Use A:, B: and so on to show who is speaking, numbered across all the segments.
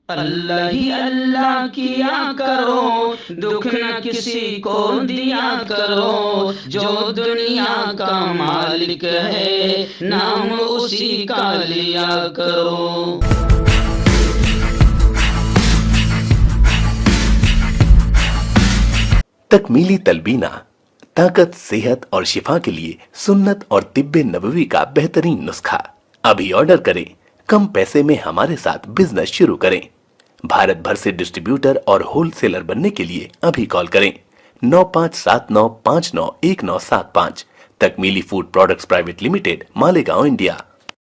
A: अल्लाह ही अल्लाह किया करो, दुख न किसी को दिया करो, जो दुनिया का मालिक है नाम उसी का लिया करो।
B: तकमीली तलबीना ताकत, सेहत और शिफा के लिए सुन्नत और तिब्बे नबवी का बेहतरीन नुस्खा। अभी ऑर्डर करें, कम पैसे में हमारे साथ बिजनेस शुरू करें। भारत भर से डिस्ट्रीब्यूटर और होलसेलर बनने के लिए अभी कॉल करें 9579591975। Takmeeli food products private limited, Malegaon, India.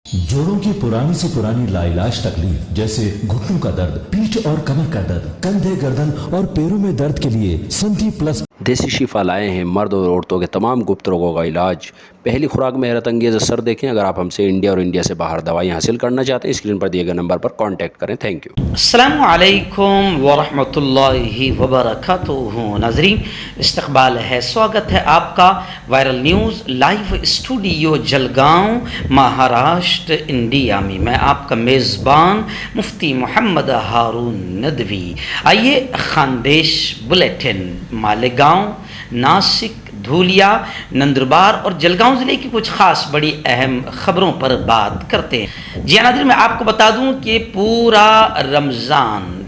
C: जोड़ों की पुरानी से पुरानी लाइलाज तकलीफ जैसे घुटनों का दर्द, पीठ और कमर का दर्द, कंधे, गर्दन और पैरों में दर्द के लिए संधि प्लस
D: देसी शिफा लाए हैं मर्द और औरतों के तमाम गुप्त रोगों का इलाज। पहली खुराक में हैरत अंगेज़ असर देखें। अगर आप हमसे इंडिया और इंडिया से बाहर दवाई हासिल करना चाहते हैं, स्क्रीन पर दिए गए नंबर पर कांटेक्ट करें। Thank you.
A: अस्सलामु अलैकुम वरहमतुल्लाहि वबरकातुहू। नाज़रीन, इस्तकबाल है, स्वागत है आपका viral news live studio Jalgaon, Maharashtra, India में। मैं आपका मेज़बान मुफ्ती मोहम्मद हारून नदवी। आइए खानदेश बुलेटिन मालेगांव, नासिक, धूलिया, नंदुरबार और जलगांव ज़िले की कुछ ख़ास बड़ी अहम ख़बरों पर बात करते हैं। जी नाज़रीन, मैं आपको बता दूं कि पूरा रमज़ान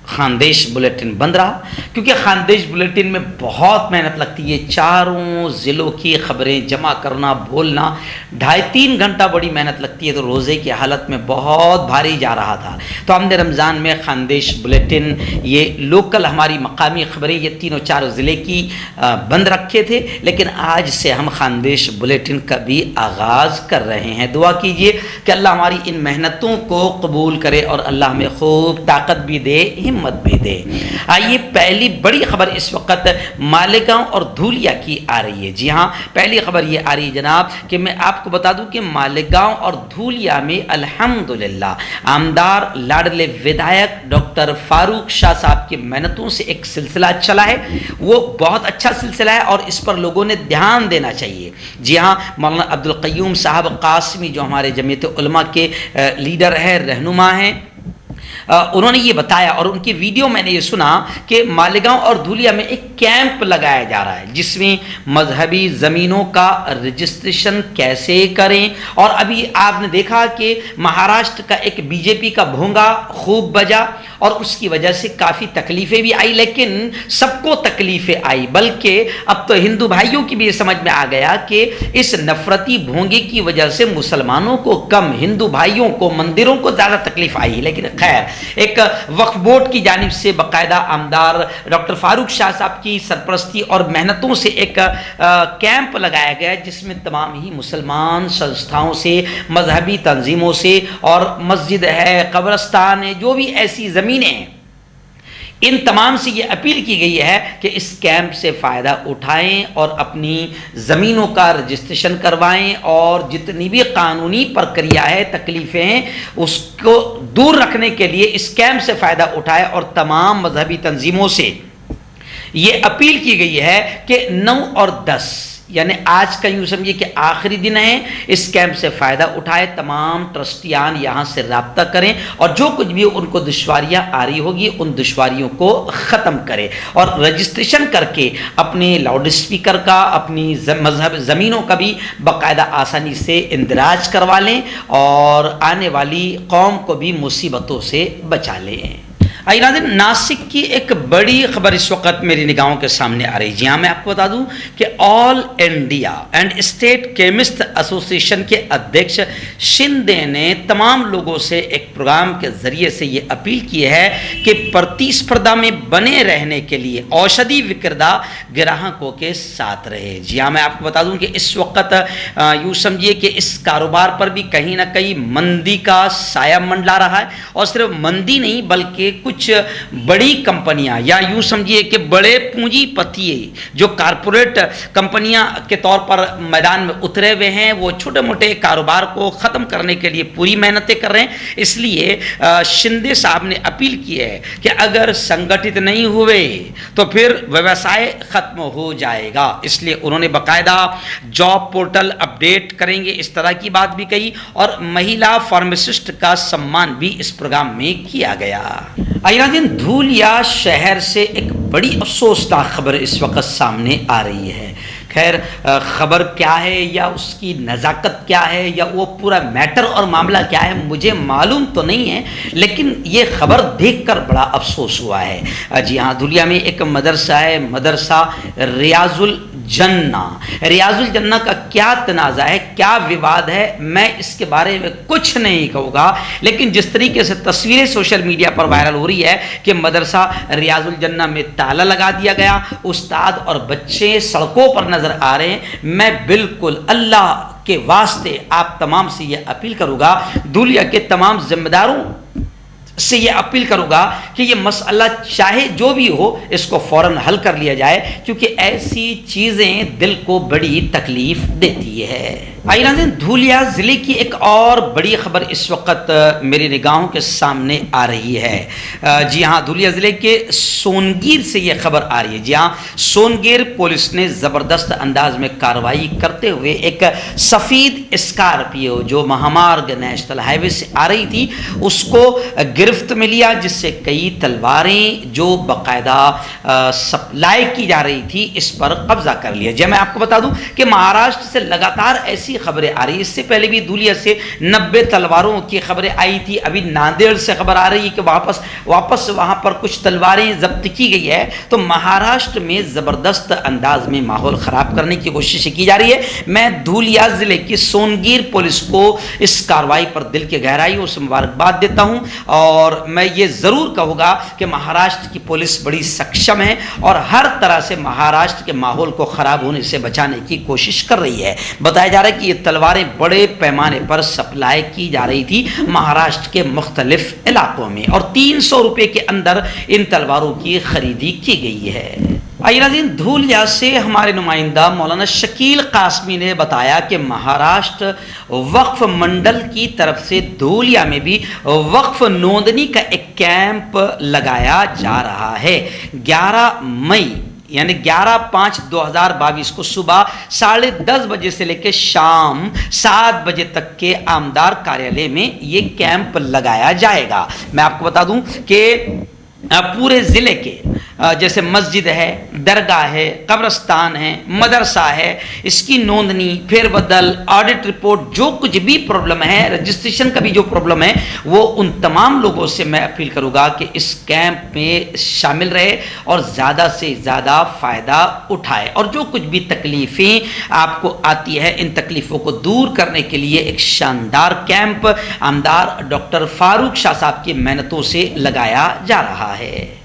A: खानदेश बुलेटिन बंद रहा, क्योंकि खानदेश बुलेटिन में बहुत मेहनत लगती है। चारों ज़िलों की खबरें जमा करना, बोलना 2.5-3 घंटा बड़ी मेहनत लगती है, तो रोज़े की हालत में बहुत भारी जा रहा था। तो हमने रमज़ान में खानदेश बुलेटिन, ये लोकल हमारी मकामी खबरें, ये 3-4 ज़िले की बंद रखे थे, लेकिन आज से हम खानदेश बुलेटिन का भी आगाज़ कर रहे हैं। दुआ कीजिए कि अल्लाह हमारी इन मेहनतों को कबूल करे और अल्लाह हमें खूब ताकत भी दे, हिम्मत भी दे। आइए, पहली बड़ी खबर इस वक्त मालेगांव और धूलिया की आ रही है। जी हाँ, पहली खबर ये आ रही है जनाब कि मैं आपको बता दूं कि मालेगांव और धूलिया में अल्हम्दुलिल्लाह आमदार लाडले विधायक डॉक्टर फारूक शाह साहब की मेहनतों से एक सिलसिला चला है। वो बहुत अच्छा सिलसिला है और इस पर लोगों ने ध्यान देना चाहिए। जी हाँ, मौलाना अब्दुल क़य्यूम साहब कासमी, जो हमारे जमीयत उलमा के लीडर हैं, रहनुमा हैं, उन्होंने ये बताया और उनकी वीडियो मैंने ये सुना कि मालेगांव और धूलिया में एक कैंप लगाया जा रहा है, जिसमें मजहबी ज़मीनों का रजिस्ट्रेशन कैसे करें। और अभी आपने देखा कि महाराष्ट्र का एक बीजेपी का भोंगा खूब बजा और उसकी वजह से काफ़ी तकलीफ़ें भी आई, लेकिन सबको तकलीफ़ें आई, बल्कि अब तो हिंदू भाइयों की भी ये समझ में आ गया कि इस नफरती भोंगे की वजह से मुसलमानों को कम, हिंदू भाइयों को, मंदिरों को ज़्यादा तकलीफ आई। लेकिन खैर, एक वक्फ बोर्ड की जानिब से बाकायदा आमदार डॉक्टर फारूक शाह साहब की सरपरस्ती और मेहनतों से एक कैंप लगाया गया, जिसमें तमाम ही मुसलमान संस्थाओं से, मजहबी तंजीमों से और मस्जिद है, कब्रस्तान है, जो भी ऐसी ज़मीनें हैं, इन तमाम से ये अपील की गई है कि इस कैंप से फ़ायदा उठाएं और अपनी ज़मीनों का रजिस्ट्रेशन करवाएं और जितनी भी कानूनी प्रक्रिया है, तकलीफ़ें हैं, उसको दूर रखने के लिए इस कैंप से फ़ायदा उठाएं। और तमाम मजहबी तंजीमों से ये अपील की गई है कि 9 और 10, यानी आज का यूँ समझिए कि आखिरी दिन है, इस कैंप से फ़ायदा उठाए। तमाम ट्रस्टियान यहाँ से रब्ता करें और जो कुछ भी उनको दुश्वारियाँ आ रही होगी, उन दुश्वारियों को ख़त्म करें और रजिस्ट्रेशन करके अपने लाउड स्पीकर का, अपनी मजहब ज़मीनों का भी बाकायदा आसानी से इंदराज करवा लें और आने वाली कौम को भी मुसीबतों से बचा लें। आइए नाज़रीन, नासिक की एक बड़ी खबर इस वक्त मेरी निगाहों के सामने आ रही है। जी हाँ, मैं आपको बता दूं कि all India and state chemist association के अध्यक्ष शिंदे ने तमाम लोगों से एक प्रोग्राम के ज़रिए से ये अपील की है कि प्रतिस्पर्धा में बने रहने के लिए औषधि विक्रेता ग्राहकों के साथ रहे। जी हाँ, मैं आपको बता दूं कि इस वक्त यूँ समझिए कि इस कारोबार पर भी कहीं ना कहीं मंदी का साया मंडला रहा है, और सिर्फ मंदी नहीं बल्कि कुछ बड़ी कंपनियां या यूं समझिए कि बड़े पूंजीपति जो कारपोरेट कंपनियां के तौर पर मैदान में उतरे हुए हैं, वो छोटे मोटे कारोबार को ख़त्म करने के लिए पूरी मेहनतें कर रहे हैं। इसलिए शिंदे साहब ने अपील की है कि अगर संगठित नहीं हुए तो फिर व्यवसाय खत्म हो जाएगा। इसलिए उन्होंने बाकायदा जॉब पोर्टल अपडेट करेंगे, इस तरह की बात भी कही, और महिला फार्मासिस्ट का सम्मान भी इस प्रोग्राम में किया गया। नाज़रीन, धूलिया शहर से एक बड़ी अफसोसनाक खबर इस वक्त सामने आ रही है। खैर, खबर क्या है या उसकी नज़ाकत क्या है या वो पूरा मैटर और मामला क्या है मुझे मालूम तो नहीं है, लेकिन ये खबर देखकर बड़ा अफसोस हुआ है। जी हाँ, धुलिया में एक मदरसा है, मदरसा रियाजुल जन्ना। रियाजुल जन्ना का क्या तनाज़ा है, क्या विवाद है, मैं इसके बारे में कुछ नहीं कहूँगा, लेकिन जिस तरीके से तस्वीरें सोशल मीडिया पर वायरल हो रही है कि मदरसा रियाजुल जन्ना में ताला लगा दिया गया, उस्ताद और बच्चे सड़कों पर नजर आ रहे हैं, मैं बिल्कुल अल्लाह के वास्ते आप तमाम से ये अपील करूँगा, धुलिया के तमाम जिम्मेदारों से ये अपील करूंगा कि ये मसला चाहे जो भी हो इसको फौरन हल कर लिया जाए, क्योंकि ऐसी चीज़ें दिल को बड़ी तकलीफ देती है। आइए नाज़रीन, धूलिया ज़िले की एक और बड़ी खबर इस वक्त मेरी निगाहों के सामने आ रही है। जी हाँ, धूलिया ज़िले के सोनगीर से ये खबर आ रही है। जी हाँ, सोनगीर पुलिस ने ज़बरदस्त अंदाज में कार्रवाई करते हुए एक सफ़ेद स्कॉर्पियो जो महामार्ग नेशनल हाईवे से आ रही थी उसको गिरफ्त में लिया, जिससे कई तलवारें जो बाकायदा सप्लाई की जा रही थी इस पर कब्जा कर लिया। जब मैं आपको बता दूं कि महाराष्ट्र से लगातार ऐसी खबरें आ रही, इससे पहले भी धुलिया से 90 तलवारों की खबरें आई थी। अभी नांदेड़ से खबर आ रही है कि वापस वहां पर कुछ तलवारें जब्त की गई है। तो महाराष्ट्र में जबरदस्त अंदाज में माहौल खराब करने की कोशिश की जा रही है। मैं धुलिया जिले की सोनगीर पुलिस को इस कार्रवाई पर दिल की गहराइयों से मुबारकबाद देता हूं, और मैं ये जरूर कहूंगा कि महाराष्ट्र की पुलिस बड़ी सक्षम है और हर तरह से महाराष्ट्र के माहौल को खराब होने से बचाने की कोशिश कर रही है। बताया जा रहा है कि ये तलवारें बड़े पैमाने पर सप्लाई की जा रही थी महाराष्ट्र के मुख्तलिफ इलाकों में, और 300 रुपए के अंदर इन तलवारों की खरीदी की गई है। आइए नाज़रीन, धूलिया से हमारे नुमाइंदा मौलाना शकील कासमी ने बताया कि महाराष्ट्र वक्फ मंडल की तरफ से धूलिया में भी वक्फ नोंदनी का एक कैंप लगाया जा रहा है। 11 मई यानी 11/5/2022 को सुबह 10:30 बजे से लेकर शाम 7 बजे तक के आमदार कार्यालय में ये कैंप लगाया जाएगा। मैं आपको बता दूं कि पूरे ज़िले के जैसे मस्जिद है, दरगाह है, कब्रस्तान है, मदरसा है, इसकी नोंदनी, फेरबदल, ऑडिट रिपोर्ट, जो कुछ भी प्रॉब्लम है, रजिस्ट्रेशन का भी जो प्रॉब्लम है, वो उन तमाम लोगों से मैं अपील करूँगा कि इस कैंप में शामिल रहे और ज़्यादा से ज़्यादा फ़ायदा उठाए, और जो कुछ भी तकलीफ़ें आपको आती है इन तकलीफ़ों को दूर करने के लिए एक शानदार कैंप आमदार डॉक्टर फारूक शाह साहब की मेहनतों से लगाया जा रहा है।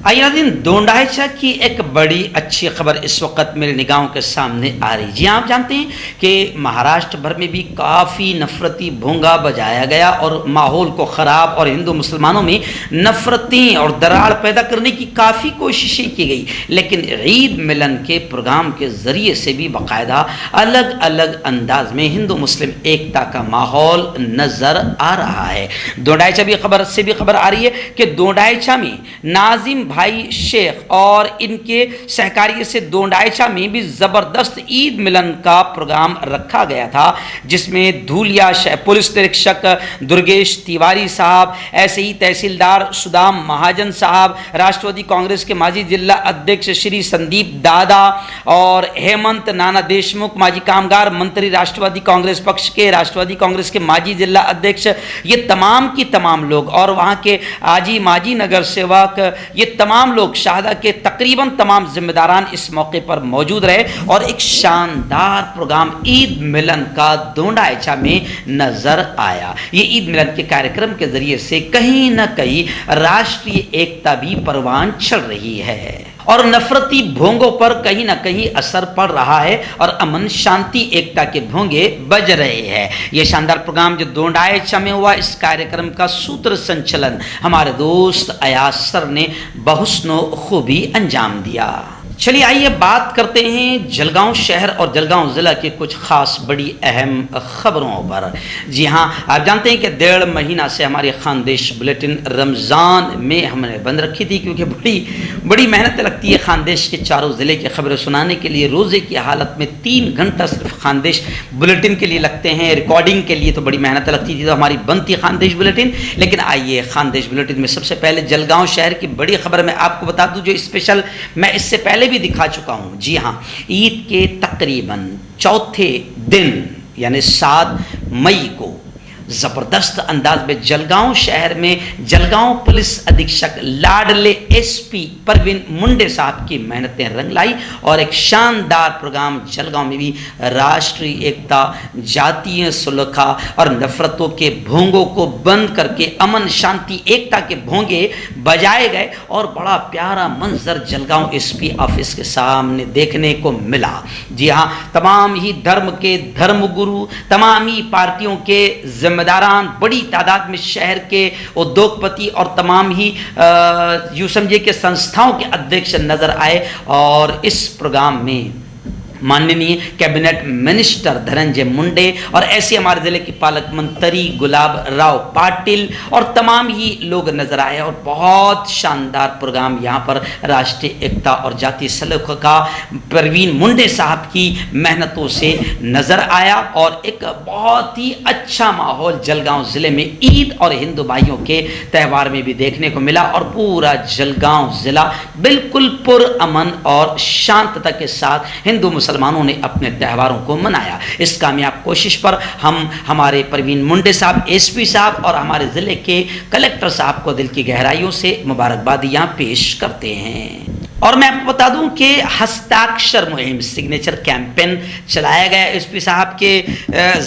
A: आइए नाज़रीन, दोंडाईचा की एक बड़ी अच्छी खबर इस वक्त मेरे निगाहों के सामने आ रही। जी आप जानते हैं कि महाराष्ट्र भर में भी काफ़ी नफरती भोंगा बजाया गया और माहौल को ख़राब और हिंदू मुसलमानों में नफरतें और दरार पैदा करने की काफ़ी कोशिशें की गई, लेकिन ईद मिलन के प्रोग्राम के ज़रिए से भी बाकायदा अलग अलग अंदाज में हिंदू मुस्लिम एकता का माहौल नज़र आ रहा है। दोंडाईचा भी खबर से भी खबर आ रही है कि दोंडाईचा में नाजिम भाई शेख और इनके सहकार्य से दोंडाईचा में भी ज़बरदस्त ईद मिलन का प्रोग्राम रखा गया था, जिसमें धूलिया पुलिस निरीक्षक दुर्गेश तिवारी साहब, ऐसे ही तहसीलदार सुदाम महाजन साहब, राष्ट्रवादी कांग्रेस के माजी जिला अध्यक्ष श्री संदीप दादा और हेमंत नाना देशमुख, माजी कामगार मंत्री राष्ट्रवादी कांग्रेस पक्ष के, राष्ट्रवादी कांग्रेस के माजी जिला अध्यक्ष, ये तमाम की तमाम लोग, और वहाँ के आजी माजी नगर सेवक, ये तमाम लोग, शाहदा के तकरीबन तमाम जिम्मेदारान इस मौके पर मौजूद रहे और एक शानदार प्रोग्राम ईद मिलन का दोंडाईचा में नजर आया। ये ईद मिलन के कार्यक्रम के जरिए से कहीं ना कहीं राष्ट्रीय एकता भी परवान चढ़ रही है और नफरती भोंगों पर कहीं ना कहीं असर पड़ रहा है और अमन शांति एकता के भोंगे बज रहे हैं। यह शानदार प्रोग्राम जो दोंडाईचा में हुआ, इस कार्यक्रम का सूत्र संचलन हमारे दोस्त अयाज सर ने बहुस्नो खूबी अंजाम दिया। चलिए आइए बात करते हैं जलगांव शहर और जलगांव ज़िला के कुछ ख़ास बड़ी अहम ख़बरों पर। जी हाँ, आप जानते हैं कि 1.5 महीना से हमारी खानदेश बुलेटिन रमज़ान में हमने बंद रखी थी, क्योंकि बड़ी मेहनत लगती है खानदेश के चारों ज़िले की खबरें सुनाने के लिए। रोज़े की हालत में 3 घंटा सिर्फ खानदेश बुलेटिन के लिए लगते हैं, रिकॉर्डिंग के लिए तो बड़ी मेहनत लगती थी, तो हमारी बनती खानदेश बुलेटिन। लेकिन आइए खानदेश बुलेटिन में सबसे पहले जलगांव शहर की बड़ी खबर मैं आपको बता दूं, जो स्पेशल मैं इससे पहले भी दिखा चुका हूं। जी हां, ईद के तकरीबन चौथे दिन यानी 7 मई को जबरदस्त अंदाज में जलगांव शहर में जलगांव पुलिस अधीक्षक लाडले एसपी परवीन मुंडे साहब की मेहनत ने रंग लाई और एक शानदार प्रोग्राम जलगांव में भी राष्ट्रीय एकता, जातीय सुलखा और नफरतों के भोंगों को बंद करके अमन शांति एकता के भोंगे बजाए गए और बड़ा प्यारा मंजर जलगांव एसपी ऑफिस के सामने देखने को मिला। जी हाँ, तमाम ही धर्म के धर्मगुरु, तमाम ही पार्टियों के जिम्मेदारान, बड़ी तादाद में शहर के उद्योगपति और तमाम ही यूँ समझिए कि संस्थाओं के अध्यक्ष नजर आए। और इस प्रोग्राम में माननीय कैबिनेट मिनिस्टर धनंजय मुंडे और ऐसे हमारे जिले के पालक मंत्री गुलाब राव पाटिल और तमाम ही लोग नजर आए और बहुत शानदार प्रोग्राम यहाँ पर राष्ट्रीय एकता और जातीय सलूक का परवीन मुंडे साहब की मेहनतों से नजर आया। और एक बहुत ही अच्छा माहौल जलगांव जिले में ईद और हिंदू भाइयों के त्यौहार में भी देखने को मिला और पूरा जलगांव जिला बिल्कुल पुरअमन और शांतता के साथ हिंदू मुसलमानों ने अपने त्योहारों को मनाया। इस कामयाब कोशिश पर हम हमारे परवीन मुंडे साहब, एसपी साहब और हमारे जिले के कलेक्टर साहब को दिल की गहराइयों से मुबारकबाद यहाँ पेश करते हैं। और मैं आपको बता दूं कि हस्ताक्षर मुहिम सिग्नेचर कैंपेन चलाया गया एसपी साहब के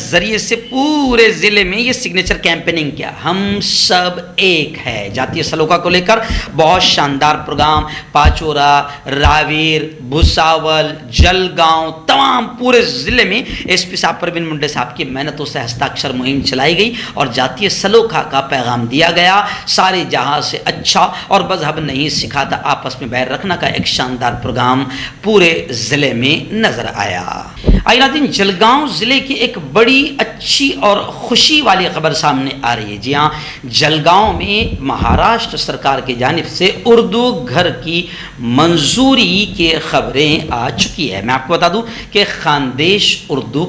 A: जरिए से पूरे जिले में। ये सिग्नेचर कैंपेनिंग क्या, हम सब एक है, जातीय सलोका को लेकर बहुत शानदार प्रोग्राम पाचोरा, रावीर, भुसावल, जलगांव, तमाम पूरे जिले में एसपी साहब परवीन मुंडे साहब की मेहनतों से हस्ताक्षर मुहिम चलाई गई और जातीय सलोखा का पैगाम दिया गया। सारे जहां से अच्छा और मजहब नहीं सिखाता, आपस में बैर रखना का एक शानदार प्रोग्राम पूरे जिले में नजर आया। आइए नाज़रीन, जलगांव जिले की एक बड़ी अच्छी और खुशी वाली खबर सामने आ रही है। जी हाँ, जलगांव में महाराष्ट्र सरकार की जानिब से उर्दू घर की मंजूरी की खबरें आ चुकी है। मैं आपको बता दूं कि खानदेश उर्दू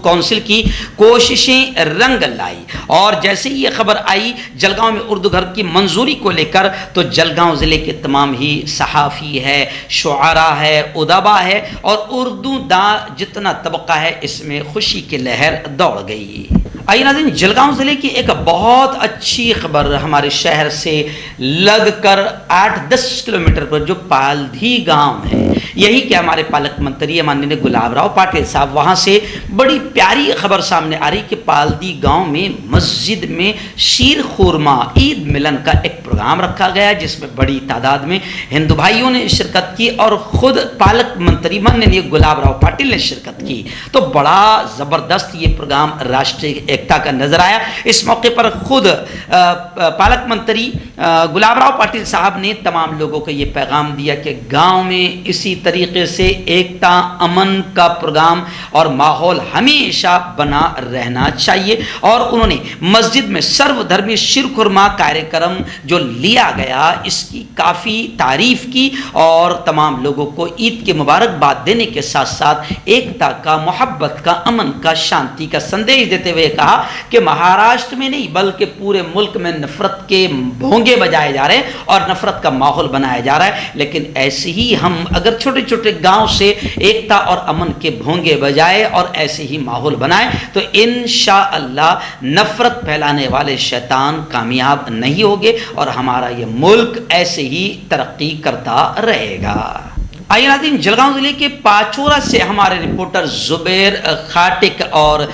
A: काउंसिल की कोशिशें रंग लाई और जैसे ही ये खबर आई जलगांव में उर्दू घर की मंजूरी को लेकर, तो जलगांव जिले के तमाम ही सहाफ़ी है, शुआरा है, उदबा है और उर्दू दा जितना तबका है, इसमें खुशी की लहर दौड़ गई। आइए नाज़रीन, जलगांव जिले की एक बहुत अच्छी खबर हमारे शहर से लगकर 8-10 किलोमीटर पर जो पालधी गांव है, यही कि हमारे पालक मंत्री माननीय गुलाब राव पाटिल साहब, वहां से बड़ी प्यारी खबर सामने आ रही कि पालदी गांव में मस्जिद में शीर खुरमा ईद मिलन का एक प्रोग्राम रखा गया, जिसमें बड़ी तादाद में हिंदू भाइयों ने शिरकत की और खुद पालक मंत्री माननीय गुलाब राव पाटिल ने शिरकत की। तो बड़ा जबरदस्त ये प्रोग्राम राष्ट्रीय एकता का नजर आया। इस मौके पर खुद पालक मंत्री गुलाब राव पाटिल साहब ने तमाम लोगों को ये पैगाम दिया कि गांव में इसी तरीके से एकता, अमन का प्रोग्राम और माहौल हमेशा बना रहना चाहिए। और उन्होंने मस्जिद में सर्वधर्मीय शीर खुरमा कार्यक्रम जो लिया गया, इसकी काफ़ी तारीफ की और तमाम लोगों को ईद की मुबारकबाद देने के साथ साथ एकता का, मोहब्बत का, अमन का, शांति का संदेश देते हुए कहा कि महाराष्ट्र में नहीं बल्कि पूरे मुल्क में नफरत के भोंगे बजाए जा रहे हैं और नफरत का माहौल बनाया जा रहा है। लेकिन ऐसे ही हम अगर छोटे छोटे गांव से एकता और अमन के भोंगे बजाए और ऐसे ही माहौल बनाए तो इंशाअल्लाह नफरत फैलाने वाले शैतान कामयाब नहीं होंगे और हमारा ये मुल्क ऐसे ही तरक्की करता रहेगा। आइए नाज़रीन, जलगांव जिले के पाचोरा से हमारे रिपोर्टर जुबैर खाटिक और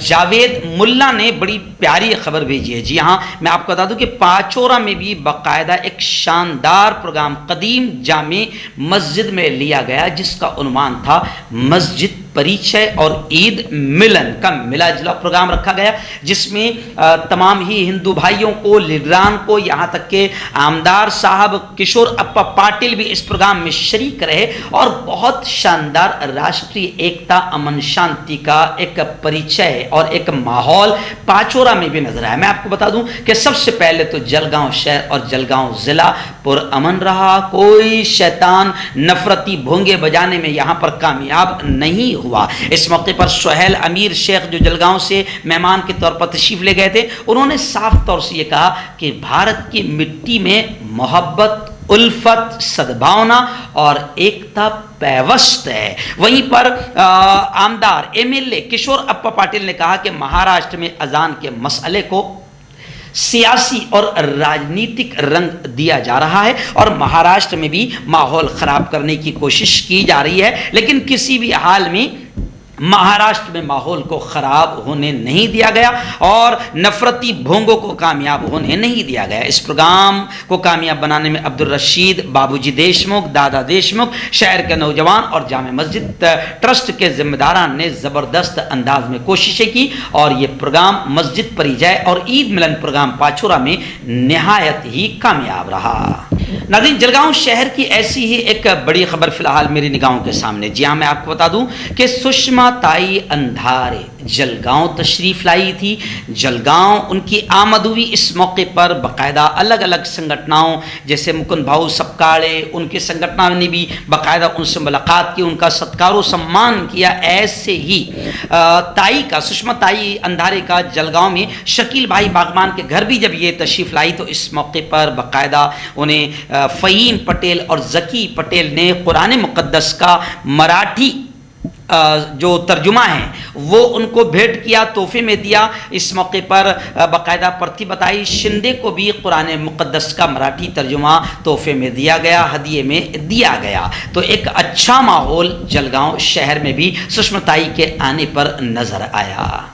A: जावेद मुल्ला ने बड़ी प्यारी खबर भेजी है। जी हाँ, मैं आपको बता दूं कि पाचोरा में भी बाकायदा एक शानदार प्रोग्राम कदीम जामे मस्जिद में लिया गया, जिसका उन्वान था मस्जिद परिचय और ईद मिलन का मिला जुला प्रोग्राम रखा गया, जिसमें तमाम ही हिंदू भाइयों को, लीडरान को, यहाँ तक के आमदार साहब किशोर अप्पा पाटिल भी इस प्रोग्राम में शरीक रहे और बहुत शानदार राष्ट्रीय एकता, अमन शांति का एक परिचय और एक माहौल पाचोरा में भी नजर आया। मैं आपको बता दूं कि सबसे पहले तो जलगांव शहर और जलगांव जिला पुरअमन रहा। कोई शैतान नफरती भोंगे बजाने में यहां पर कामयाब नहीं हुआ। इस मौके पर सुहेल अमीर शेख जो जलगांव से मेहमान के तौर पर तशरीफ ले गए थे, उन्होंने साफ तौर से यह कहा कि भारत की मिट्टी में मोहब्बत, उल्फत, सद्भावना और एकता पैवस्त है। वहीं पर आमदार एमएलए किशोर अप्पा पाटिल ने कहा कि महाराष्ट्र में अजान के मसले को सियासी और राजनीतिक रंग दिया जा रहा है और महाराष्ट्र में भी माहौल खराब करने की कोशिश की जा रही है, लेकिन किसी भी हाल में महाराष्ट्र में माहौल को खराब होने नहीं दिया गया और नफरती भोंगों को कामयाब होने नहीं दिया गया। इस प्रोग्राम को कामयाब बनाने में अब्दुल रशीद, बाबूजी देशमुख, दादा देशमुख, शहर के नौजवान और जामे मस्जिद ट्रस्ट के जिम्मेदारान ने ज़बरदस्त अंदाज में कोशिशें की और ये प्रोग्राम मस्जिद परिचय और ईद मिलन प्रोग्राम पाचोरा में निहायत ही कामयाब रहा। नाज़रीन, जलगांव शहर की ऐसी ही एक बड़ी खबर फिलहाल मेरी निगाहों के सामने। जी हाँ, मैं आपको बता दूं कि सुषमा ताई अंधारे जलगांव तशरीफ लाई थी। जलगांव उनकी आमद हुई। इस मौके पर बाकायदा अलग अलग संगठनों जैसे मुकुंद भाऊ सपकाड़े, उनके संगठनों ने भी बाकायदा उनसे मुलाकात की, उनका सत्कार सम्मान किया। ऐसे ही ताई का, सुषमा ताई अंधारे का जलगांव में शकील भाई बागमान के घर भी जब ये तशरीफ लाई तो इस मौके पर बाकायदा उन्हें फ़हीम पटेल और ज़की पटेल ने कुरान मुक़द्दस का मराठी जो तर्जुमा है वो उनको भेंट किया, तोहफे में दिया। इस मौके पर बाकायदा प्रतिभताई शिंदे को भी कुरान मुक़द्दस का मराठी तर्जुमा तोहफे में दिया गया, हदिये में दिया गया। तो एक अच्छा माहौल जलगांव शहर में भी सुषमा ताई के आने पर नजर आया।